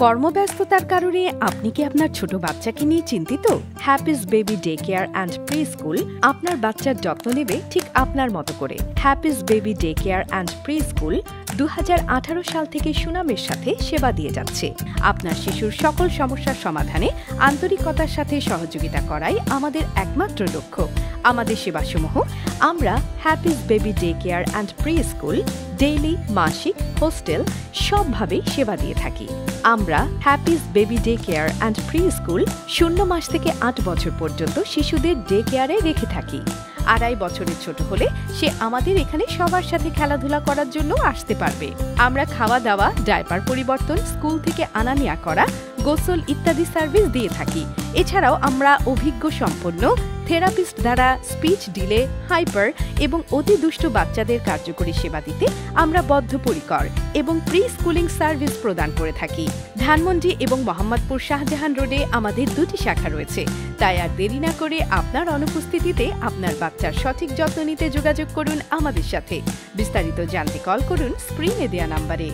কর্মব্যস্ততার কারণে আপনি কি আপনার ছোট বাচ্চাকে নিয়ে চিন্তিত? Happy's baby day care and pre school আপনার বাচ্চার যত্ন নেবে ঠিক আপনার মতো করে। Happy's baby day care and pre school 2018 সাল থেকে সুনামের সাথে সেবা দিয়ে যাচ্ছে। আপনার শিশুর সকল সমস্যার সমাধানে আন্তরিকতার সাথে সহযোগিতা করাই আমাদের একমাত্র লক্ষ্য। আমাদের সেবাসমূহ আমরা Happy's baby day care and pre school, daily, মাসিক, হোস্টেল সবভাবেই সেবা দিয়ে থাকি। আমরা Happy's baby day care and pre school 0 মাস থেকে 8 বছর পর্যন্ত শিশুদের ডে কেয়ারে রেখে থাকি। 2.5 বছরের ছোট হলে সে আমাদের এখানে সবার সাথে খেলাধুলা করার জন্য আসতে পারবে। আমরা খাওয়া দাওয়া, ডায়পার পরিবর্তন, স্কুল থেকে আনা নেওয়া করা, গোসল ইত্যাদি সার্ভিস দিয়ে থাকি। এছাড়াও আমরা অভিজ্ঞ সম্পন্ন থেরাপিস্ট দ্বারা স্পিচ ডিলে, হাইপার এবং অতি দুষ্ট বাচ্চাদের কার্যকরী সেবা দিতে আমরা বদ্ধপরিকর এবং প্রি স্কুলিং সার্ভিস প্রদান করে থাকি। ধানমন্ডি এবং মোহাম্মদপুর শাহজাহান রোডে আমাদের 2টি শাখা রয়েছে। তাই আর দেরি না করে আপনার অনুপস্থিতিতে আপনার বাচ্চার সঠিক যত্ন নিতে যোগাযোগ করুন আমাদের সাথে। বিস্তারিত জানতে কল করুন স্ক্রিনে দেয়া নাম্বারে।